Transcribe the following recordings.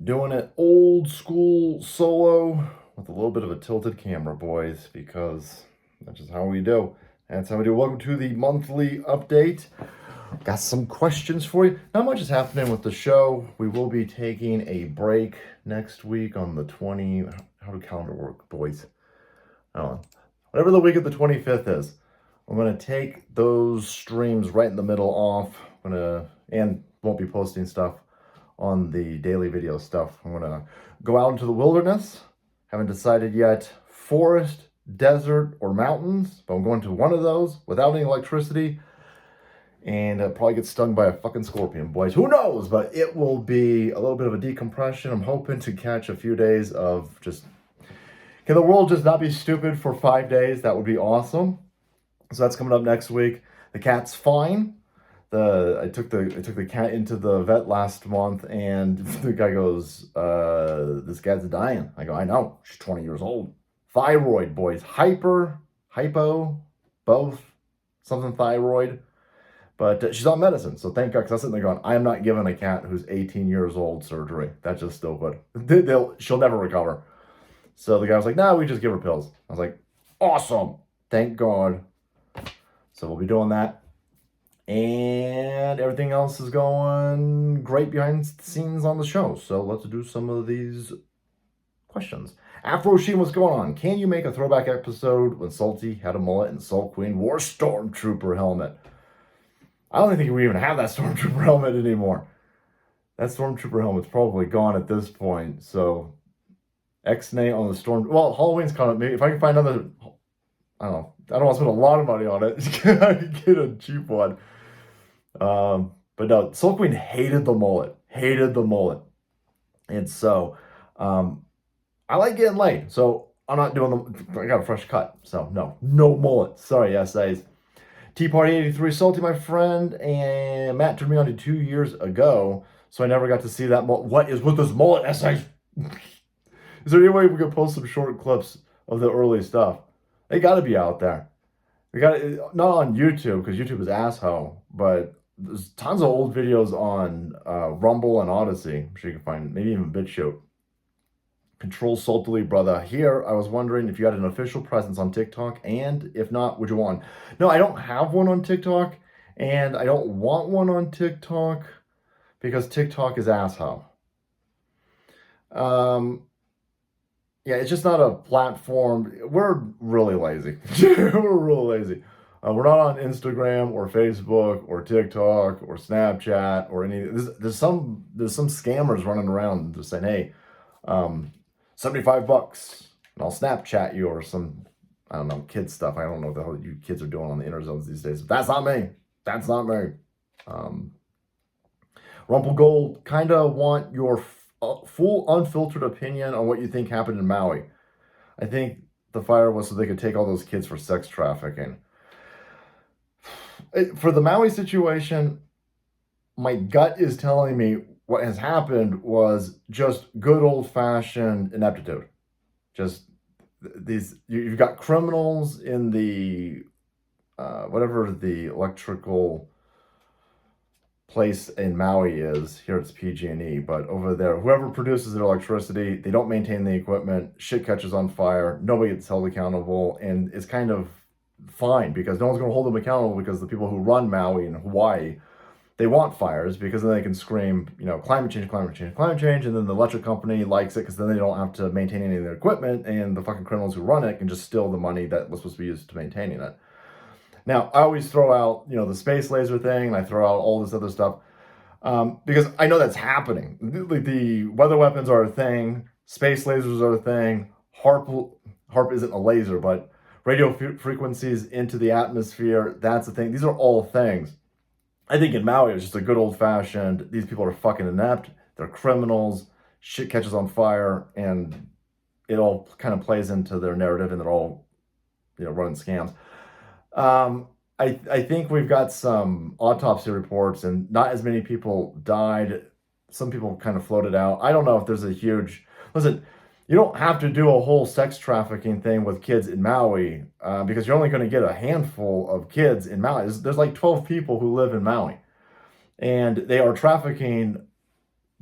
Doing it old school solo with a little bit of a tilted camera, boys, because that's just how we do. That's how we do. Welcome to the monthly update. Got some questions for you. Not much is happening with the show. We will be taking a break next week on the 20. How do calendar work, boys? I don't know. Whatever the week of the 25th is. I'm going to take those streams right in the middle off. And won't be posting stuff on the daily video stuff. I'm going to go out into the wilderness. Haven't decided yet, forest, desert, or mountains, but I'm going to one of those without any electricity, and probably get stung by a fucking scorpion, boys. Who knows? But it will be a little bit of a decompression. I'm hoping to catch a few days of just, can the world just not be stupid for 5 days? That would be awesome. So that's coming up next week. The cat's fine. I took the cat into the vet last month, and the guy goes, "This cat's dying." I go, "I know. She's 20 years old. Thyroid, boys. Hypo, both. Something thyroid. But she's on medicine, so thank God." Because I was sitting there going, "I am not giving a cat who's 18 years old surgery. That's just stupid. She'll never recover." So the guy was like, "No, we just give her pills." I was like, "Awesome. Thank God." So we'll be doing that. And everything else is going great behind the scenes on the show. So let's do some of these questions. Afro Sheen, what's going on? Can you make a throwback episode when Salty had a mullet and Salt Queen wore a Stormtrooper helmet? I don't think we even have that Stormtrooper helmet anymore. That Stormtrooper helmet's probably gone at this point. So X-Nay on the Storm. Well, Halloween's coming up. Maybe if I can find another. I don't know. I don't want to spend a lot of money on it. I can get a cheap one. But no, Soul Queen hated the mullet. And so, I like getting laid. So I'm not doing I got a fresh cut. So no mullet. Sorry, essays. Tea Party 83, Salty, my friend, and Matt turned me on to 2 years ago. So I never got to see that mullet. What is with this mullet essays? Is there any way we could post some short clips of the early stuff? They got to be out there. They got not on YouTube, because YouTube is asshole, but there's tons of old videos on Rumble and Odyssey. I'm sure you can find, maybe even BitChute. Control Saltily, brother. Here, I was wondering if you had an official presence on TikTok, and if not, would you want? No, I don't have one on TikTok, and I don't want one on TikTok because TikTok is asshole. Yeah, it's just not a platform. We're really lazy. We're really lazy. We're not on Instagram or Facebook or TikTok or Snapchat or any. There's some scammers running around just saying, "Hey, $75, and I'll Snapchat you," or some, I don't know, kid stuff. I don't know what the hell you kids are doing on the interzones these days. But that's not me. That's not me. Rumple Gold, kind of want your full unfiltered opinion on what you think happened in Maui. I think the fire was so they could take all those kids for sex trafficking. For the Maui situation, my gut is telling me what has happened was just good old-fashioned ineptitude. Just these, you've got criminals in the whatever the electrical place in Maui is. Here it's PG&E, but over there, whoever produces their electricity, they don't maintain the equipment, shit catches on fire, nobody gets held accountable, and it's kind of fine because no one's going to hold them accountable, because the people who run Maui and Hawaii, they want fires because then they can scream, climate change, and then the electric company likes it because then they don't have to maintain any of their equipment, and the fucking criminals who run it can just steal the money that was supposed to be used to maintaining it. Now, I always throw out, the space laser thing, and I throw out all this other stuff, because I know that's happening. The weather weapons are a thing, space lasers are a thing, HARP isn't a laser, but radio frequencies into the atmosphere, that's a thing. These are all things. I think in Maui, it was just a good old-fashioned, these people are fucking inept, they're criminals, shit catches on fire, and it all kind of plays into their narrative, and they're all, running scams. I think we've got some autopsy reports, and not as many people died. Some people kind of floated out. I don't know if there's a huge... Listen, you don't have to do a whole sex trafficking thing with kids in Maui, because you're only going to get a handful of kids in Maui. There's like 12 people who live in Maui, and they are trafficking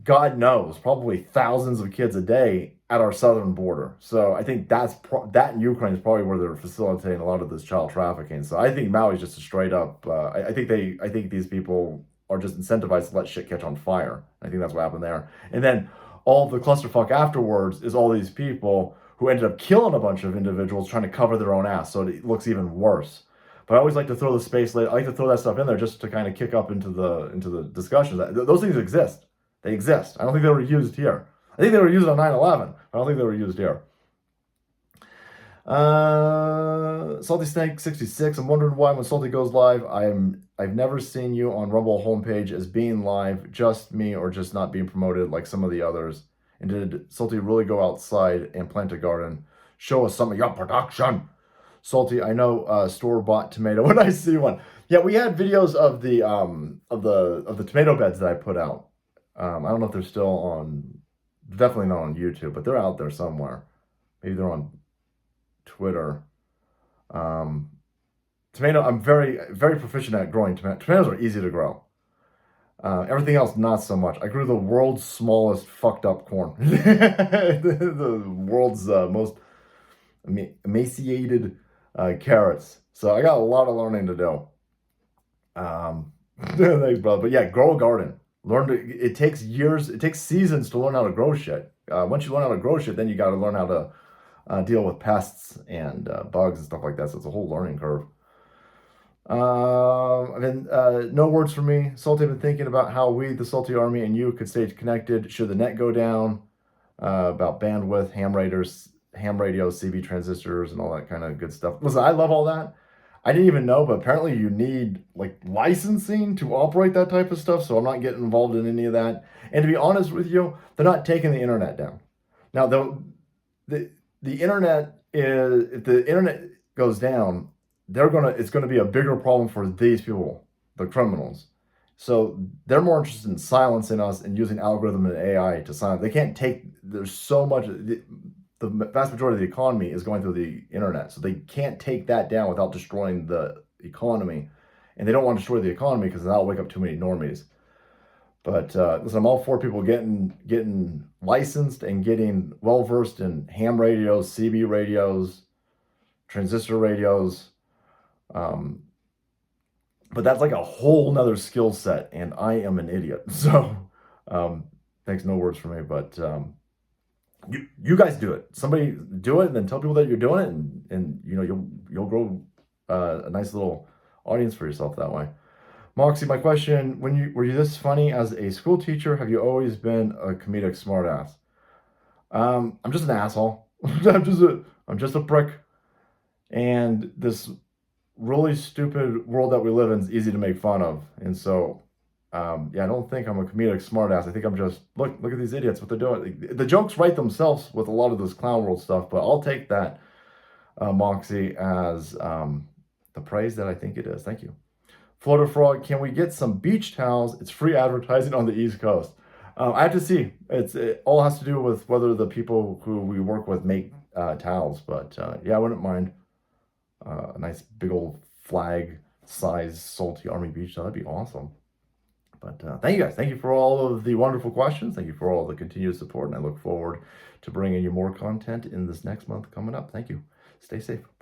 God knows, probably thousands of kids a day at our southern border. So I think that in Ukraine is probably where they're facilitating a lot of this child trafficking. So I think Maui's just a straight up. I think these people are just incentivized to let shit catch on fire. I think that's what happened there. And then all the clusterfuck afterwards is all these people who ended up killing a bunch of individuals trying to cover their own ass, so it looks even worse. But I always like to throw the space. I like to throw that stuff in there just to kind of kick up into the discussions. Those things exist. They exist. I don't think they were used here. I think they were used on 9/11. I don't think they were used here. Salty Snake 66. I'm wondering why when Salty goes live, I've never seen you on Rumble homepage as being live, just me or just not being promoted like some of the others. And did Salty really go outside and plant a garden? Show us some of your production. Salty, I know store-bought tomato when I see one. Yeah, we had videos of the tomato beds that I put out. I don't know if they're still on, definitely not on YouTube, but they're out there somewhere. Maybe they're on Twitter. Tomato, I'm very, very proficient at growing tomatoes. Tomatoes are easy to grow. Everything else, not so much. I grew the world's smallest fucked up corn. The world's most emaciated carrots. So I got a lot of learning to do. Thanks, brother. But yeah, grow a garden. It takes years, it takes seasons to learn how to grow shit. Once you learn how to grow shit, then you got to learn how to deal with pests and bugs and stuff like that. So it's a whole learning curve. No words from me. Salty, I've been thinking about how we, the Salty Army, and you could stay connected should the net go down. About bandwidth, ham radios, CB transistors, and all that kind of good stuff. Listen, I love all that. I didn't even know, but apparently you need like licensing to operate that type of stuff. So I'm not getting involved in any of that. And to be honest with you, they're not taking the internet down. Now, the internet is, if the internet goes down, it's gonna be a bigger problem for these people, the criminals. So they're more interested in silencing us and using algorithm and AI to silence. They can't take. There's so much. The vast majority of the economy is going through the internet, so they can't take that down without destroying the economy. And they don't want to destroy the economy because that'll wake up too many normies. But listen, I'm all for people getting licensed and getting well versed in ham radios, CB radios, transistor radios. But that's like a whole nother skill set, and I am an idiot. So thanks, no words for me, but you guys do it. Somebody do it, and then tell people that you're doing it, and you know you'll grow a nice little audience for yourself that way. Moxie, my question: were you this funny as a school teacher? Have you always been a comedic smartass? I'm just an asshole. I'm just a prick, and this really stupid world that we live in is easy to make fun of, and so. Yeah, I don't think I'm a comedic smartass. I think I'm just, look at these idiots, what they're doing. The jokes write themselves with a lot of this clown world stuff, but I'll take that, Moxie, as the praise that I think it is. Thank you. Floater Frog, can we get some beach towels? It's free advertising on the East Coast. I have to see. It all has to do with whether the people who we work with make towels, but yeah, I wouldn't mind a nice big old flag size Salty Army beach towel. That'd be awesome. But thank you guys. Thank you for all of the wonderful questions. Thank you for all the continued support. And I look forward to bringing you more content in this next month coming up. Thank you. Stay safe.